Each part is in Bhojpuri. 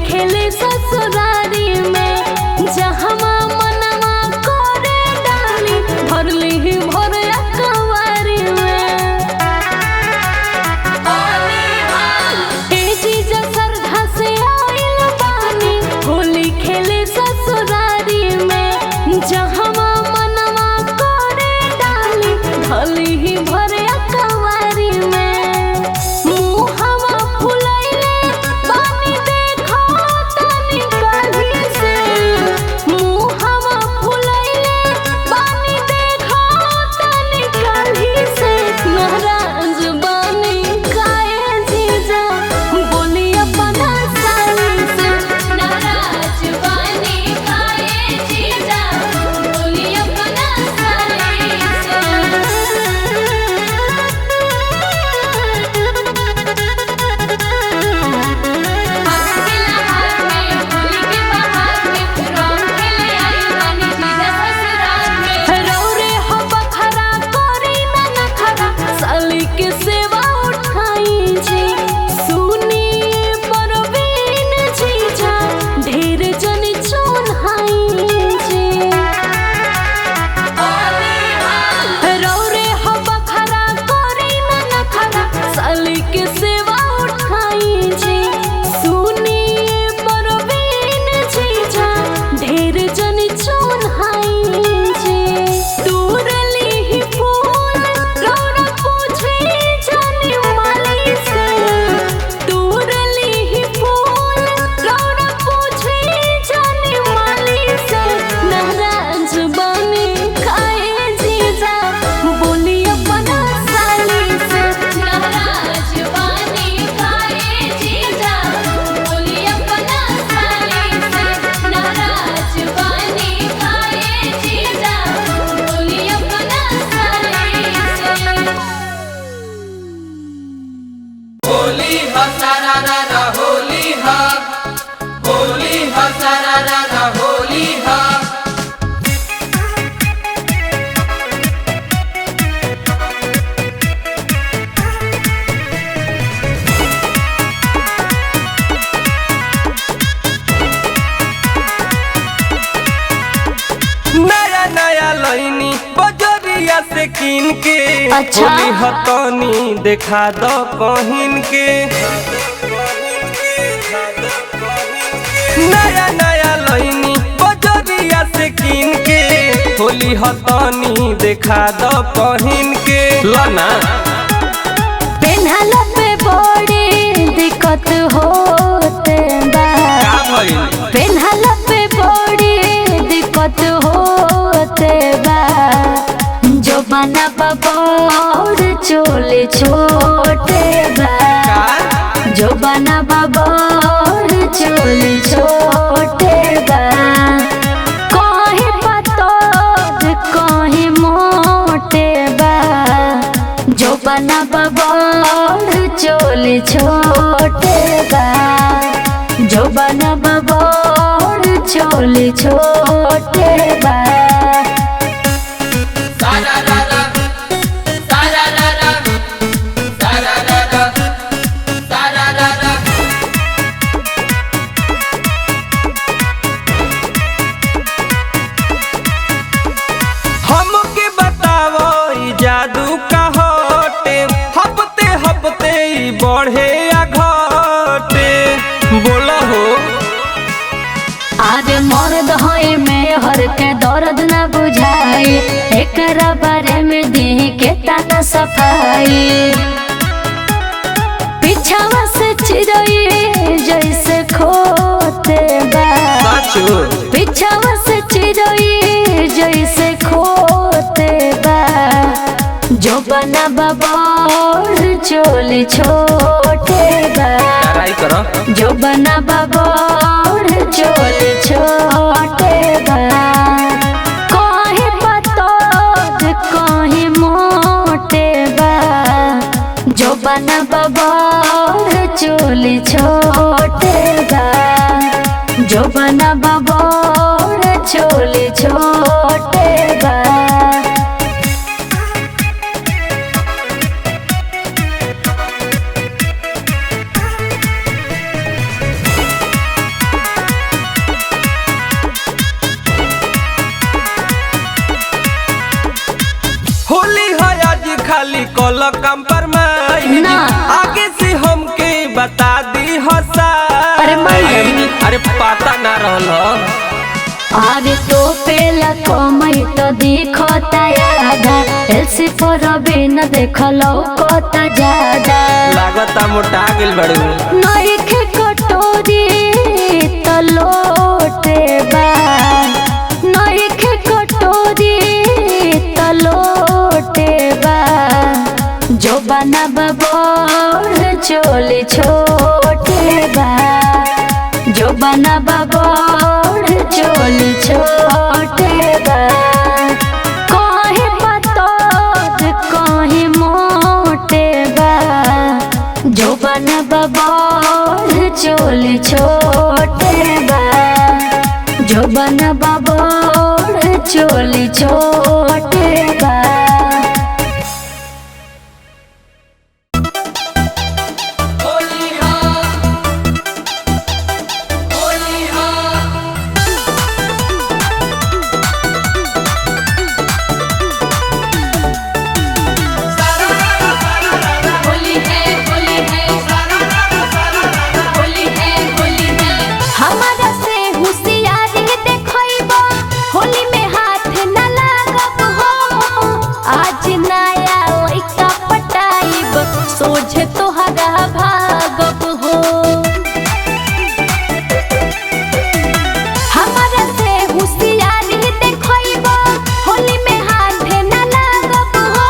खेले ससुरारी में जहमा मनवा करे डाली भरली ही भर अकवारी में ए जीजा सरधा से आइल बानी होली खेले ससुरारी में जहमा मनवा करे डाली भरली ही भर अकवारी में मुहवा फुलैले बानी देखो तनी कहीं से मुहवा फुलैले बानी देखो तनी कहीं से नाराज बानी काहे जीजा बोली अपना साली से नाराज बानी काहे जीजा बोली अपना साली के सेवा उठाई जी सुनी परवीन जीजा ढेर जन चोन्हाई जी रौरे हो बखरा करी न नखरा साली के सेवा उठाई जी सुनी परवीन जीजा ढेर जन चोन्हाई जी दूरली ही फूल रौरा पूछे जाने वाली से दूरली ही फूल रौरा पूछे जाने वाली से नाराज बानी काहे जीजा बोली अपना साली से नाराज बानी काहे जीजा बोली अपना साली से नाराज बानी काहे जीजा बोली अपना साली से होली ह सारा होली ह सारा होली ह नया नया लईनी बजरिया से किन के अच्छा। होली हतनी देखा दो कहिन के नया नया लईनी बजरिया से किन के होली हतनी देखा दो कहिन के लना पेन्हला पे बड़ी दिक्कत होते बा का भइल पेन्हला पे बड़ी दिक्कत होते बा जो बना बबौर चोले छोटे बा का जो बना बबौर चोले छोटे बा कहीं पतोद कहीं मोटे बा जो बना बबौर चोले छोटे बा जो बना बबौर चोले छोटे बा हमके बतावो ई जादू का होटे हफ्ते हफ्ते ई बढ़े या घटे बोलो हो आज मर्द होए में हर के दर्द न बुझाई एकरा बारे में दी के तना सफाई पीछावा से चिरई जैसे खोते बा साचो पीछावा से चिरई जैसे खोते बा जो बना बबौर चोली छोटे बा ट्राई करो जो बना बबौर चोली छोटे बा कहीं पतोद कहीं मोटे बा जो बना बबौर चोली छोटे बा जो बना बबौर चोली छोटे बा खाली कॉल कंप्रोमाइज ना। आगे से हमके बता दी हसा अरे माई। अरे पता ना रहल अरे तो पेला कमाई तो दिखता यादा एलसी पर बिन देखलो कोता ज्यादा लागता मोटा गेल बड़ू नहीं के कटोरी तो लोटे बा नहीं के कटोरी तो लोटे बा जो बना बबोर चोली छोटे बा जो बना बबोर चोली छोटे बा कहीं पतोद कहीं मोटे बा जो बना बबोर चोली छोटे बा जो बना बबोर चोली छोटे बा हमारा से होशियारी देखइबो होली में हाथ न लागब हो आज नया लइका पटाइब सोझे तोहरा भागब हो हमारा से होशियारी देखइबो होली में हाथ न लागब हो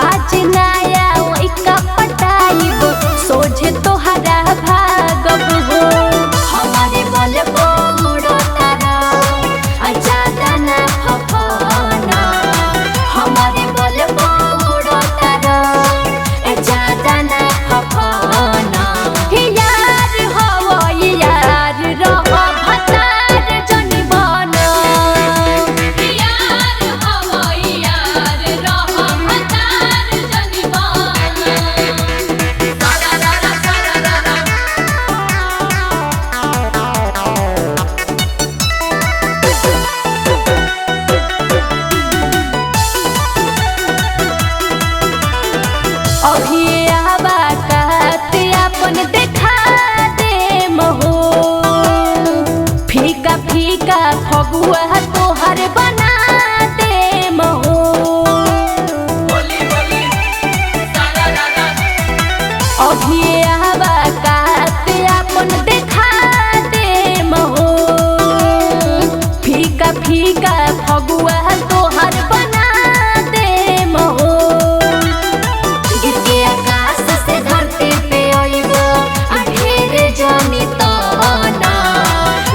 आज नया लइका पटाइब सोझे तोहरा भागब हो हमारे बल बोड़ो तारा आजादा ना फफाना हमारे बल बोड़ो तारा आजादा ना फफाना यार हो यार रहो भतार जनी बना यार हो यार रहो भतार जनी बना अभी आबा कहत अपन देखा दे महो फीका फीका फगुआ तोहर बना दे महो अभी आबा कहत अपन देखा दे महो फीका फीका फगुआ तोहर बना दे महो गिर के आकाश से धरती पे आइबो ढेर जानी ताना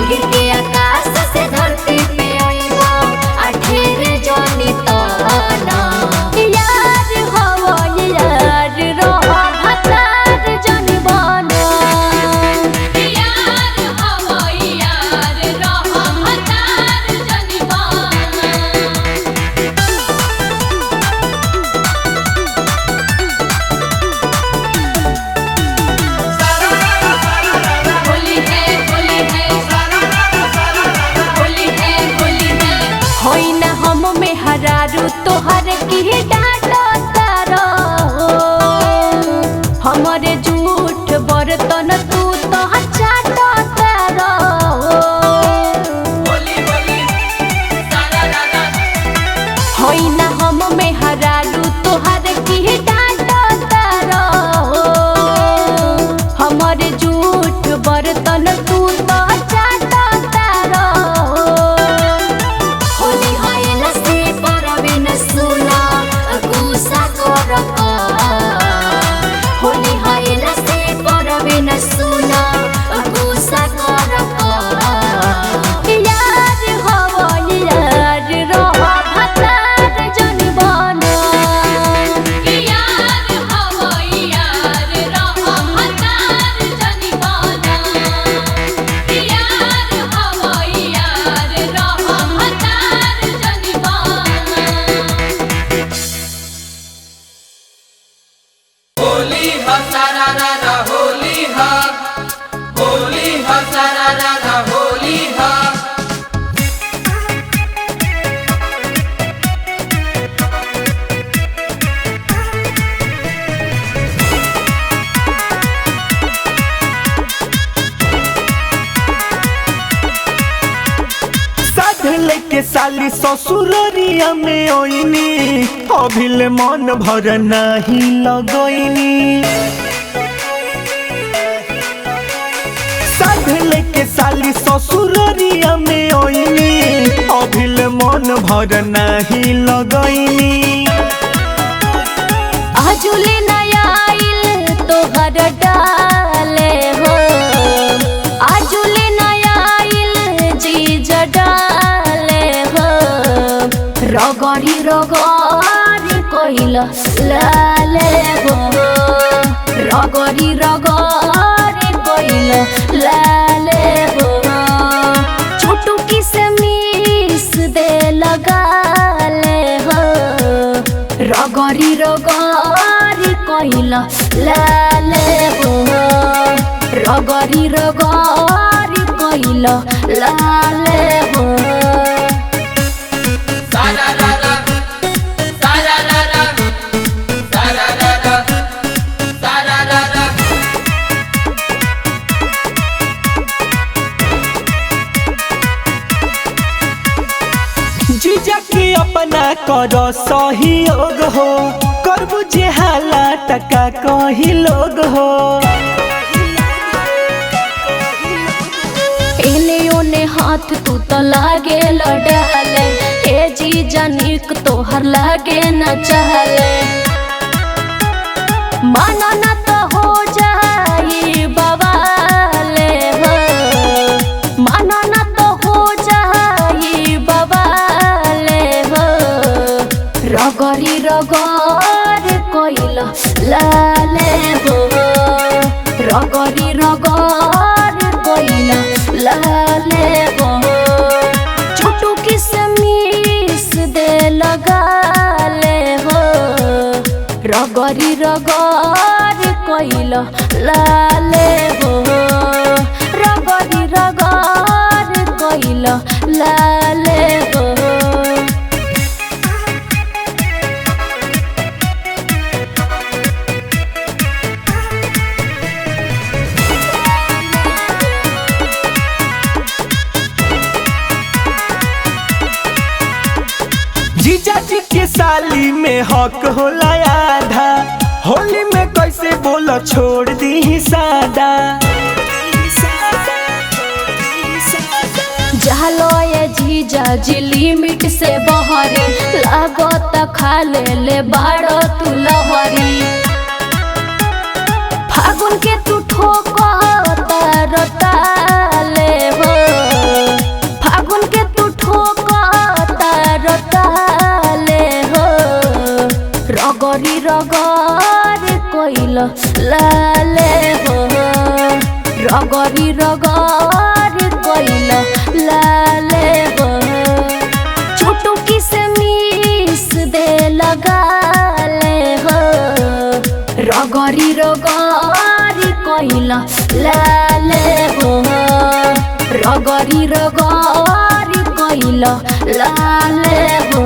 गिर के आकाश से धरती पे आइबो ढेर जानी ताना यार हो यार रहो भतार जानी बना यार हो यार रहो भतार जानी बना लेके साली ससुररिया में ओइनी अभिले मन भर नाही लगोइनी साध लेके साली ससुररिया में ओइनी अभिले मन भर नाही लगोइनी आजुले नया आइल तोहर डाले हो आजुले नया आइल जीज डाले हो रगड़ी रगड़ी कोइल लाले हो रगड़ी रगड़ी कोइल लाले हो चुटकी से मिस दे लगाले हो रगड़ी रगड़ी कोइल लाले हो रगड़ी रगड़ी कोइल लाले हो जीजा के अपना कर सहयोग हो करबू जे हाला टका कही लोग हो एने ओने हाथ तू तो लागे लडाले ए जीजा निक तोहर लागे न चहले माना न तो हो जाई बवाले हो माना न तो हो जाई बवाले हो रगड़ी रगड़ कोइल लाले हो रगड़ी रगड़ कोइल लाले हो चुटकी से मिस दे लगाले हो रगड़ी रगड़ कोइल लाले हो रगड़ी रगड़ कोइल लाले हो जीजा जी के साली में हक होला आधा होली में कैसे बोला छोड़ दी सादा जालो ये जीजा जी लिमिट से बहरी लागो त खा ले बाड़ो तू लहरी फागुन के तू ठोको ताले हो फागुन के तू ठोको ताले हो रगड़ी रगड़ कोइल लाले हो रगड़ी रगड़ कोइल लाले हो चुटकी से मिस दे लगाले हो रगड़ी रगड़ी कोइल लाले हो रगड़ी रगड़ी कोइल लाले हो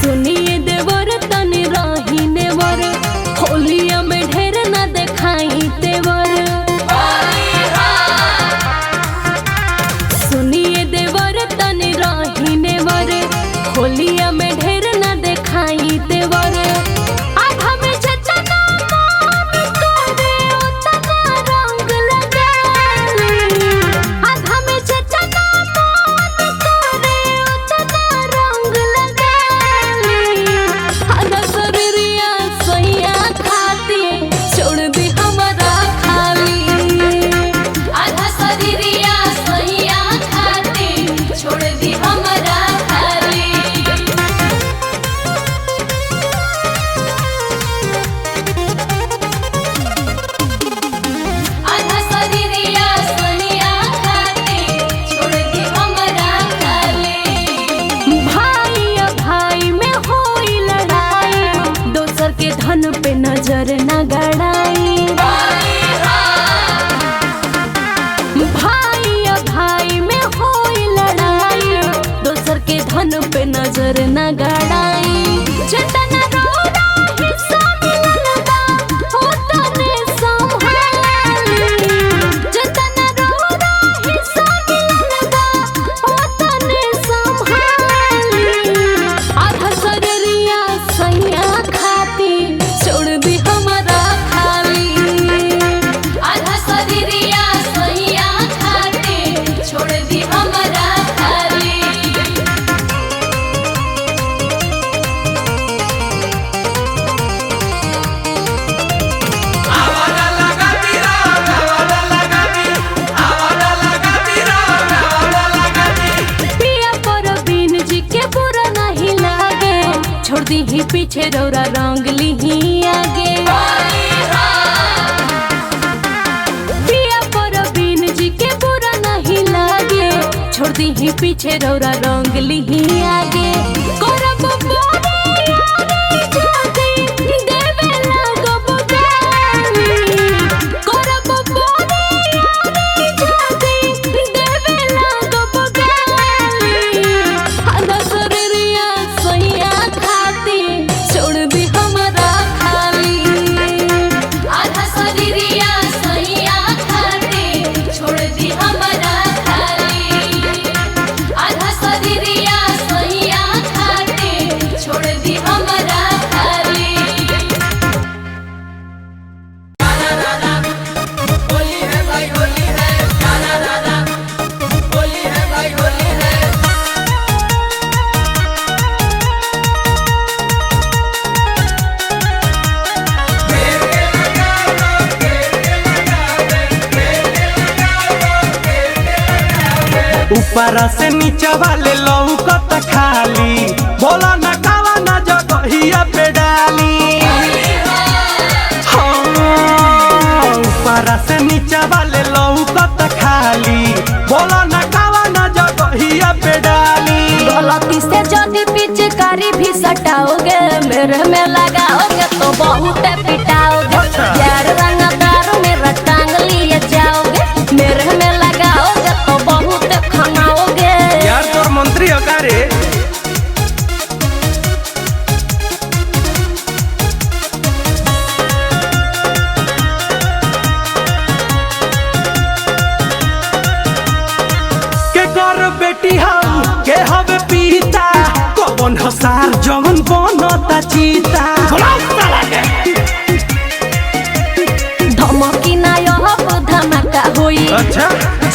सुनिए देवर तनी रही नेवर होलिया में ढेर ना देखाई छोड़ दी ही पीछे रौरा रंग ली ही आगे पिया पर बीन जी के बुरा नहीं लागे छोड़ दी ही पीछे रौरा रंग ली ही आगे करब बोरे यारे जाते देवे लागब गाली करब बोरे यारे जाते देवे लागब गाली आधा शरीरिया सैया खाती छोड़ दी हमरा खाली आधा शरीरिया सैया खाती छोड़ दी हमरा खाली आधा शरीरिया सैया खाती छोड़ दी हमरा खाली होली है भाई होली है राधा राधा होली है भाई होली है ऊपर से नीचे वाले लौकत खाली बोला न कावा न जगहिया पे डाली हाँ, ऊपर से नीचे वाले लौकत खाली बोला न कावा न जगहिया पे डाली गलती से जल्दी पिचकारी भी सटाओगे मेरे में लगाओगे तो बहुत पिटाओगे यार रंगदार मेरा टांग लिए जाओगे मेरे में लगाओगे तो बहुत खनाओगे यार तोर मंत्री अकारे के कर बेटी हम के हवे पीता कौन हसार जवन बनता चीता धमकी ना यह धमाका होई अच्छा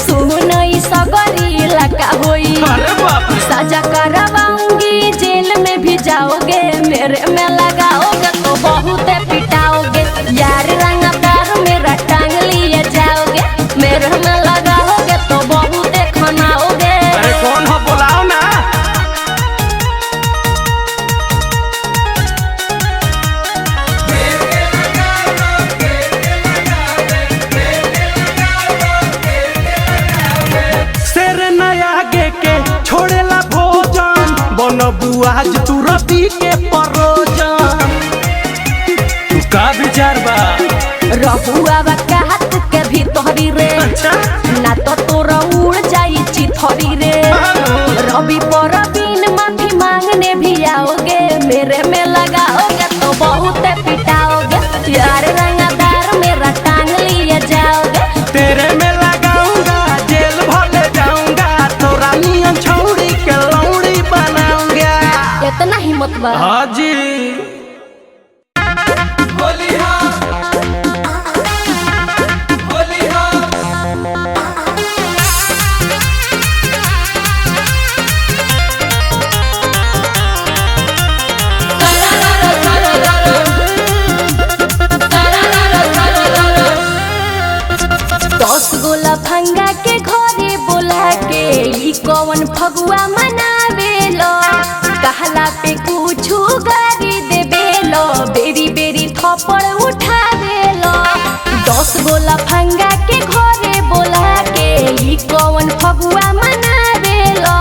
सुन ई सगरी इलाका होई अरे बाप रे सजा करवाऊंगी जेल में भी जाओगे मेरे में लगाओगे तो बहुत पिटाओगे यार रंगदार मेरा टांग लिए जाओगे मेरे में लगाओगे तो बहुत खनाओगे अरे कौन हो बुलाओ ना शेर नया गे के छोड़ेला भोजन बनबू आज तू रबी के परोजन तू का विचार बा रहुआ के हाथ के भीतरी रे अच्छा ना तो तोरा उड़ जाई चिथरी रे रवि पर बीन माफी मांगने भी आओगे मेरे में लगाओगे तो बहुत पिटाओगे यार रंगदार मेरा टांग लिए जाओगे तेरे में लगाऊंगा जेल भले जाऊंगा तोरा नियन छौड़ी के लौड़ी बनाऊंगा इतना हिम्मत बा हाँ जी होली हो होली हो दस गोला भंगा के घरे बोला के ई कौन फगुआ मनावेलो कहला पे कुछ गारी देवेलो बेरी बेरी थप्पड़ उठावेलो 10 गोला भंगा के घरे बोला के ई कौन फगुआ मनावेलो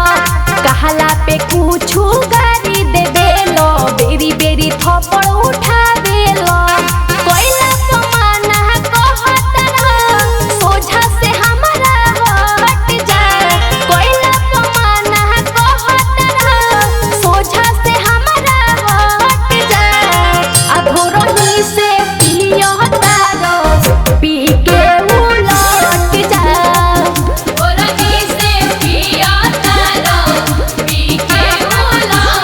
कहला पे कुछ गारी देवेलो बेरी बेरी थप्पड़ उठावेलो कोइला पमाना कहत सोझा से हमरा हट जा कोइला पमाना कहत सोझा से हमरा हट जा अब रोही से पियो तारो पी के उलट जा रोही से पियो तारो पी के उलट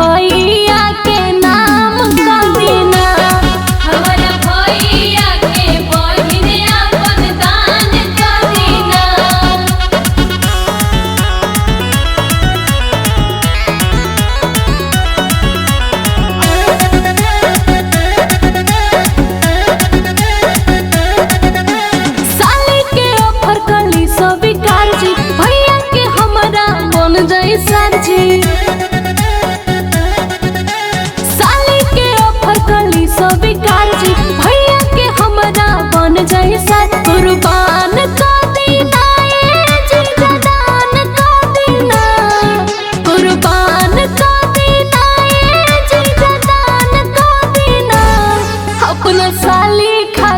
भैया के नाम कदीना, हमारा भैया के बहिन अपन दान कदीना। साली के ऑफर कली स्वीकार जी, भैया के हमारा बन जाई सर जी। साली के ऑफर कली स्वीकार जी, भैया के हमारा बन जाई सर। कुर्बान कदीना जीजा दान कदीना, कुर्बान कदीना जीजा दान कदीना। अपना साली खा